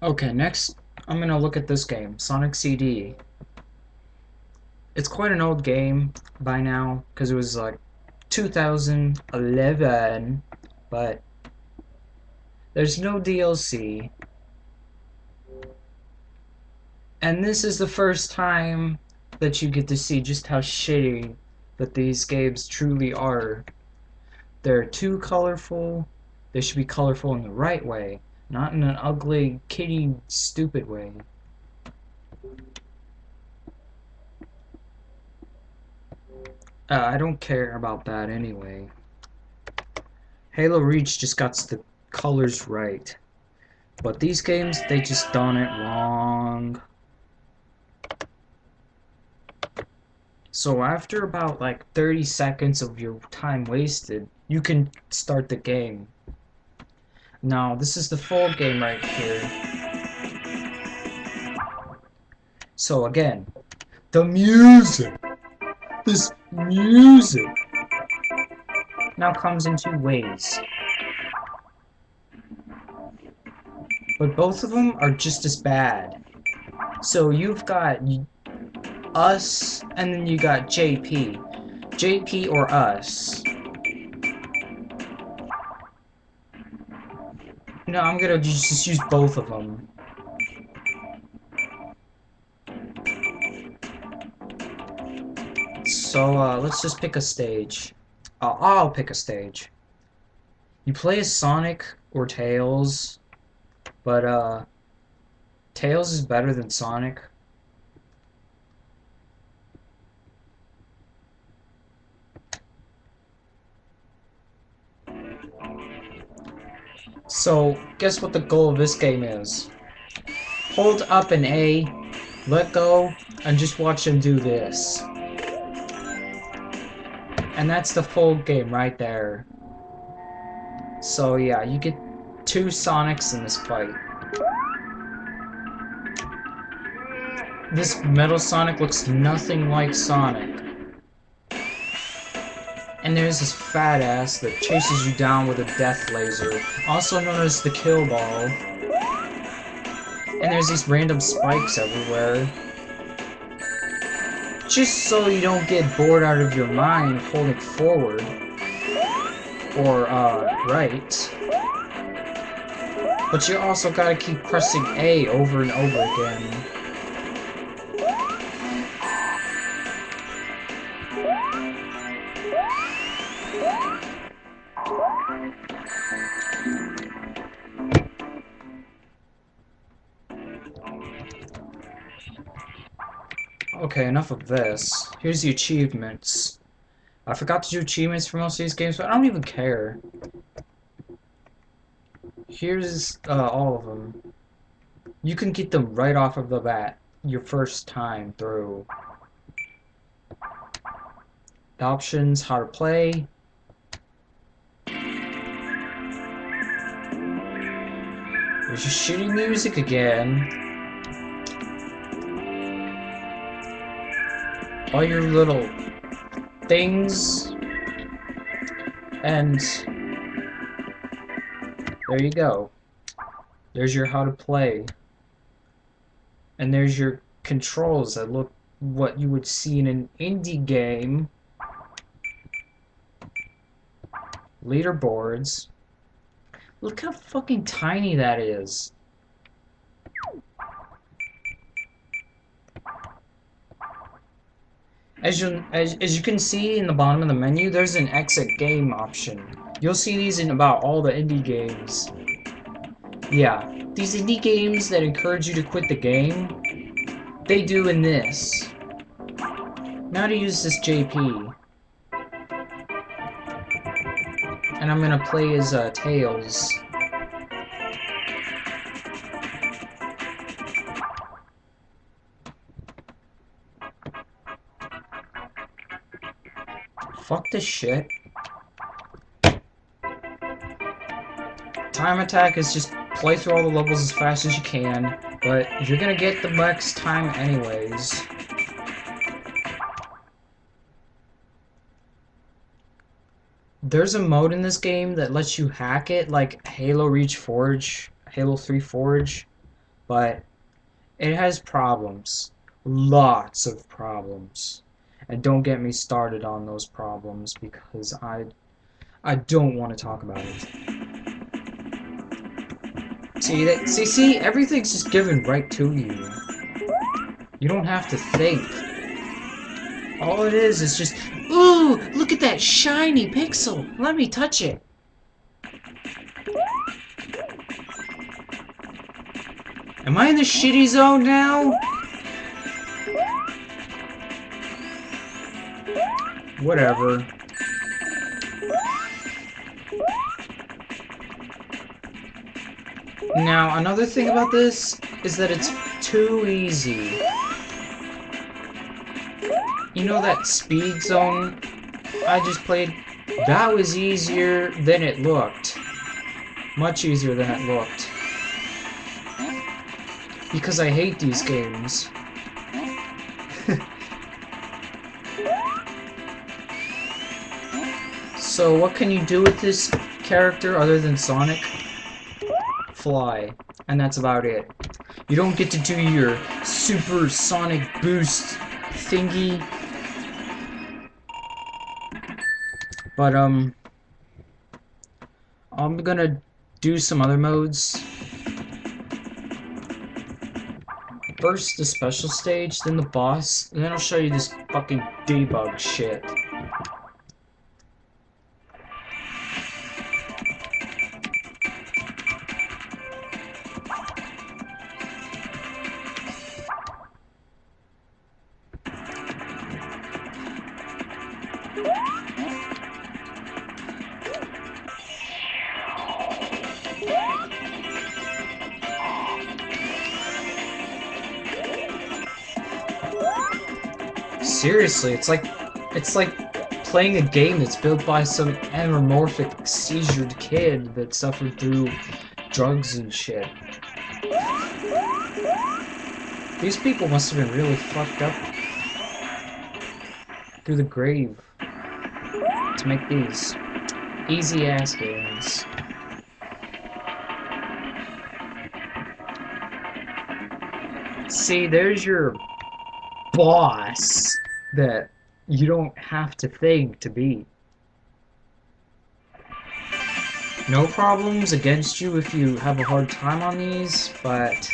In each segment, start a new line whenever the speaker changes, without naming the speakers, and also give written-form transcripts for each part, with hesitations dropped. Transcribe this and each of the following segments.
Okay, next I'm gonna look at this game, Sonic CD. It's quite an old game by now, because it was like 2011, but there's no DLC. And this is the first time that you get to see just how shitty that these games truly are. They're too colorful. They should be colorful in the right way, not in an ugly, kitty, stupid way. I don't care about that anyway. Halo Reach just got the colors right. But these games, they just done it wrong. So after about like 30 seconds of your time wasted, you can start the game. Now, this is the full game right here. So again, the music. This music now comes in two ways. But both of them are just as bad. So you've got us, and then you got JP. JP or us. No, I'm gonna just use both of them. So let's just pick a stage. I'll pick a stage. You play as Sonic or Tails, but Tails is better than Sonic. So guess what the goal of this game is? Hold up an A, let go, and just watch him do this. And that's the full game right there. So yeah, you get two Sonics in this fight. This Metal Sonic looks nothing like Sonic. And there's this fat ass that chases you down with a death laser, also known as the kill ball. And there's these random spikes everywhere. Just so you don't get bored out of your mind holding forward. Or, right. But you also gotta keep pressing A over and over again. Okay, enough of this. Here's the achievements. I forgot to do achievements for most of these games, but I don't even care. Here's all of them. You can get them right off of the bat, your first time through. The options, how to play. There's your shitty music again. All your little things. And there you go. There's your how to play. And there's your controls that look what you would see in an indie game. Leaderboards. Look how fucking tiny that is. As you can see in the bottom of the menu, there's an exit game option. You'll see these in about all the indie games. Yeah, these indie games that encourage you to quit the game, they do in this. Now to use this JP. And I'm gonna play as Tails. Fuck this shit. Time attack is just play through all the levels as fast as you can, but you're gonna get the max time anyways. There's a mode in this game that lets you hack it, like Halo Reach Forge, Halo 3 Forge. but it has problems. Lots of problems. And don't get me started on those problems because I don't want to talk about it. See, everything's just given right to you. You don't have to think. All it is just, ooh, look at that shiny pixel. Let me touch it. Am I in the shitty zone now? Whatever. Now, another thing about this is that it's too easy. You know that speed zone I just played? That was easier than it looked. Much easier than it looked. Because I hate these games. So what can you do with this character other than Sonic? Fly. And that's about it. You don't get to do your super sonic boost thingy. But I'm gonna do some other modes. First the special stage, then the boss, and then I'll show you this fucking debug shit. Seriously, it's like playing a game that's built by some anamorphic seizured kid that suffered through drugs and shit. These people must have been really fucked up through the grave to make these easy ass games. See, there's your boss that you don't have to think to beat. No problems against you if you have a hard time on these, but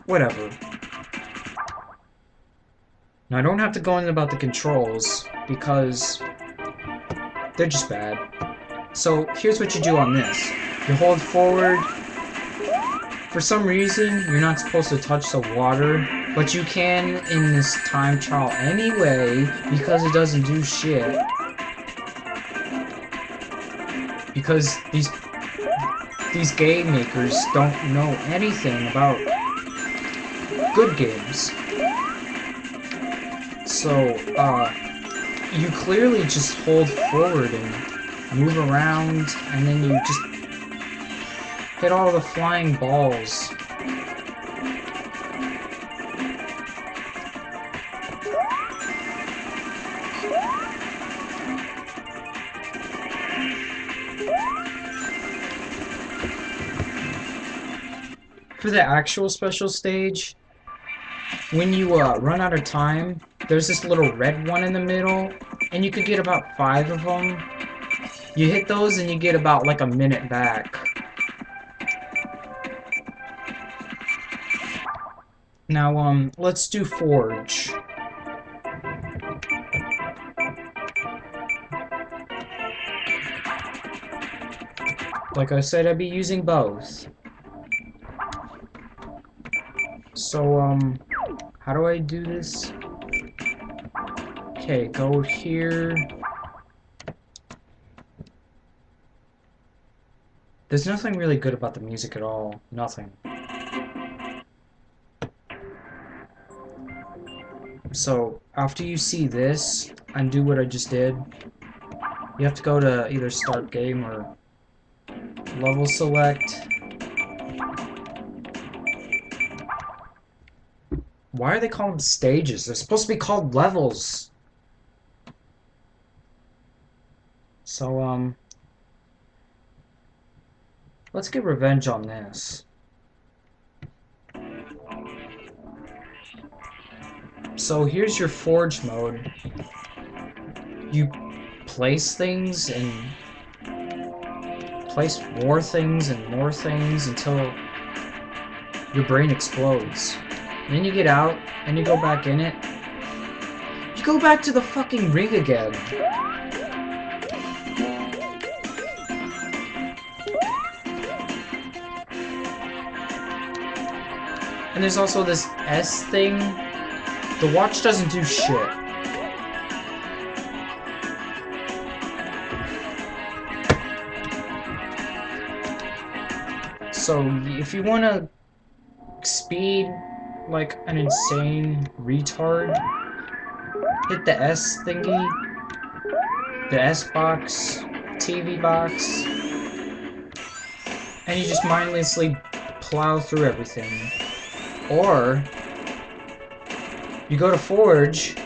whatever. Now I don't have to go in about the controls because they're just bad. So here's what you do on this. You hold forward. For some reason, you're not supposed to touch the water, but you can in this time trial anyway because it doesn't do shit. Because these game makers don't know anything about good games. So, you clearly just hold forward and move around, and then you just hit all the flying balls. For the actual special stage, when you run out of time, there's this little red one in the middle, and you could get about 5 of them. You hit those and you get about like a minute back. Now, let's do Forge. Like I said, I'd be using both. So, how do I do this? Okay, go here. There's nothing really good about the music at all. Nothing. So, after you see this, and do what I just did, you have to go to either Start Game or Level Select. Why are they called stages? They're supposed to be called levels. So, Let's get revenge on this. So here's your forge mode. You place things and place more things and more things until your brain explodes. And then you get out and you go back in it. You go back to the fucking ring again. And there's also this S thing. The watch doesn't do shit. So if you want to speed like an insane retard, hit the S thingy, the S box, TV box, and you just mindlessly plow through everything. Or you go to Forge,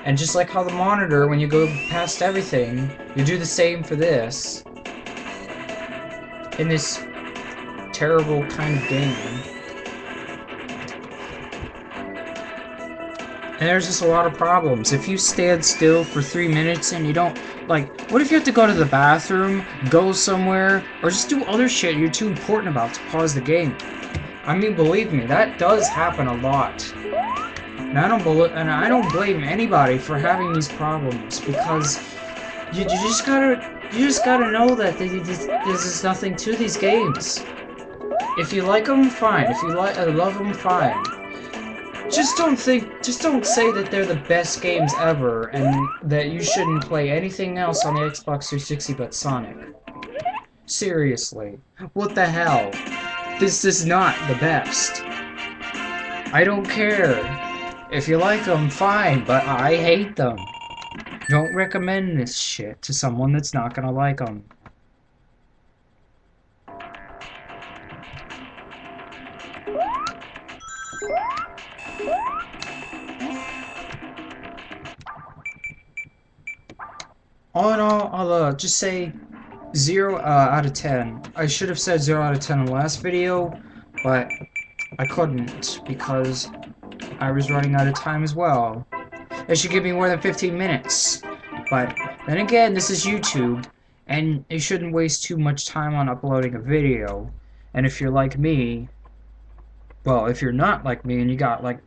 and just like how the monitor, when you go past everything, you do the same for this. In this terrible kind of game. And there's just a lot of problems. If you stand still for 3 minutes and you don't, like, what if you have to go to the bathroom, go somewhere, or just do other shit you're too important about to pause the game? I mean, believe me, that does happen a lot. And I don't blame anybody for having these problems, because you just gotta know that there's nothing to these games. If you like them, fine. If you love them, fine. Just don't say that they're the best games ever, and that you shouldn't play anything else on the Xbox 360 but Sonic. Seriously, what the hell? This is not the best. I don't care. If you like them, fine, but I hate them. Don't recommend this shit to someone that's not gonna like them. All in all, I'll just say 0 out of 10. I should have said 0 out of 10 in the last video, but I couldn't because I was running out of time as well. It should give me more than 15 minutes. But then again, this is YouTube, and you shouldn't waste too much time on uploading a video. And if you're like me, well, if you're not like me and you got like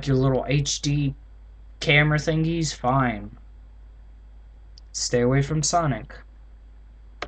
your little HD camera thingies, fine. Stay away from Sonic.